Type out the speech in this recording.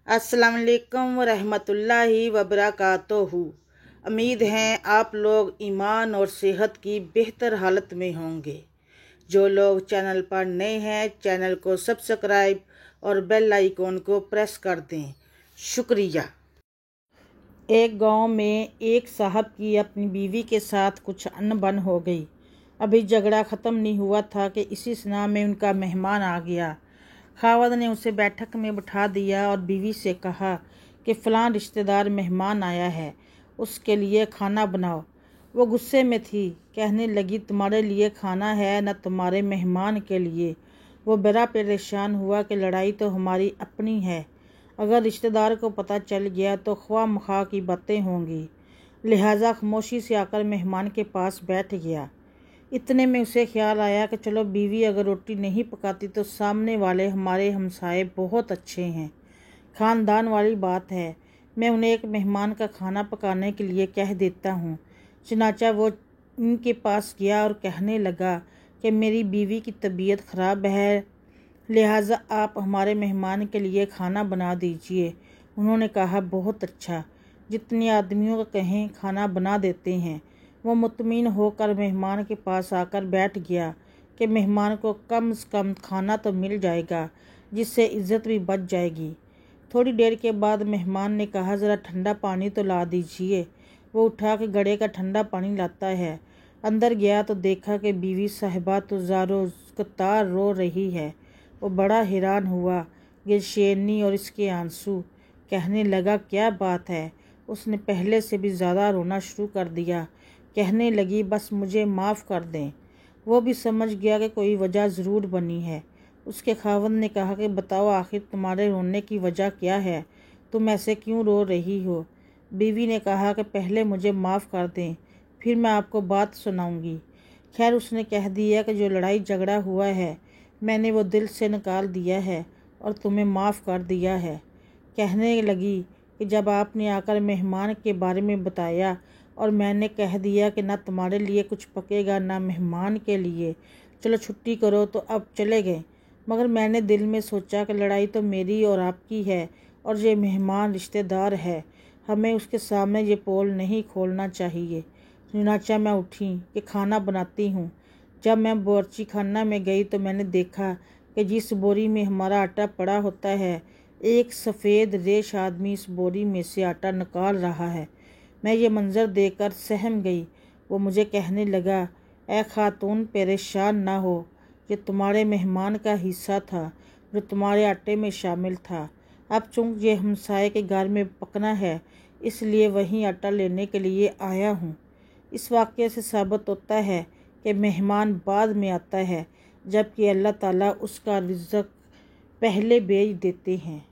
अस्सलाम वालेकुम रहमतुल्लाहि वबरकातुहू। उम्मीद है आप लोग ईमान और सेहत की बेहतर हालत में होंगे। जो लोग चैनल पर नए हैं चैनल को सब्सक्राइब और बेल आइकॉन को प्रेस कर दें, शुक्रिया। एक गांव में एक साहब की अपनी बीवी के साथ कुछ अनबन हो गई। अभी झगड़ा ख़त्म नहीं हुआ था कि इसी स्नाह में उनका मेहमान आ गया। खावद ने उसे बैठक में बिठा दिया और बीवी से कहा कि फ़लाँ रिश्तेदार मेहमान आया है, उसके लिए खाना बनाओ। वो गुस्से में थी, कहने लगी तुम्हारे लिए खाना है न तुम्हारे मेहमान के लिए। वो बड़ा परेशान हुआ कि लड़ाई तो हमारी अपनी है, अगर रिश्तेदार को पता चल गया तो ख्वाह मख्वाह की बातें होंगी। लिहाजा खामोशी से आकर मेहमान के पास बैठ गया। इतने में उसे ख्याल आया कि चलो बीवी अगर रोटी नहीं पकाती तो सामने वाले हमारे हमसाए बहुत अच्छे हैं, ख़ानदान वाली बात है, मैं उन्हें एक मेहमान का खाना पकाने के लिए कह देता हूँ। चनाचा वो इनके पास गया और कहने लगा कि मेरी बीवी की तबीयत ख़राब है, लिहाजा आप हमारे मेहमान के लिए खाना बना दीजिए। उन्होंने कहा बहुत अच्छा, जितने आदमियों को कहें खाना बना देते हैं। वो मुतमिन होकर मेहमान के पास आकर बैठ गया कि मेहमान को कम से कम खाना तो मिल जाएगा, जिससे इज़्ज़त भी बच जाएगी। थोड़ी देर के बाद मेहमान ने कहा ज़रा ठंडा पानी तो ला दीजिए। वो उठा के घड़े का ठंडा पानी लाता है। अंदर गया तो देखा कि बीवी साहिबा तो ज़ारो कतार रो रही है। वो बड़ा हैरान हुआ कि शेरनी और इसके आंसू। कहने लगा क्या बात है। उसने पहले से भी ज़्यादा रोना शुरू कर दिया। कहने लगी बस मुझे माफ़ कर दें। वो भी समझ गया कि कोई वजह ज़रूर बनी है। उसके खावंद ने कहा कि बताओ आखिर तुम्हारे रोने की वजह क्या है, तुम ऐसे क्यों रो रही हो। बीवी ने कहा कि पहले मुझे माफ़ कर दें, फिर मैं आपको बात सुनाऊंगी। खैर उसने कह दिया कि जो लड़ाई झगड़ा हुआ है मैंने वो दिल से निकाल दिया है और तुम्हें माफ़ कर दिया है। कहने लगी कि जब आपने आकर मेहमान के बारे में बताया और मैंने कह दिया कि ना तुम्हारे लिए कुछ पकेगा ना मेहमान के लिए, चलो छुट्टी करो, तो अब चले गए। मगर मैंने दिल में सोचा कि लड़ाई तो मेरी और आपकी है और ये मेहमान रिश्तेदार है, हमें उसके सामने ये पोल नहीं खोलना चाहिए। चुनाचा मैं उठी कि खाना बनाती हूँ। जब मैं बावर्ची खाना में गई तो मैंने देखा कि जिस बोरी में हमारा आटा पड़ा होता है, एक सफ़ेद रेश आदमी इस बोरी में से आटा निकाल रहा है। मैं ये मंज़र देखकर सहम गई। वो मुझे कहने लगा ए खातून परेशान ना हो, ये तुम्हारे मेहमान का हिस्सा था जो तुम्हारे आटे में शामिल था। अब चूँकि ये हमसाए के घर में पकना है इसलिए वहीं आटा लेने के लिए आया हूँ। इस वाक़ये से साबित होता है कि मेहमान बाद में आता है, जबकि अल्लाह ताला उसका रिज़्क़ पहले भेज देते हैं।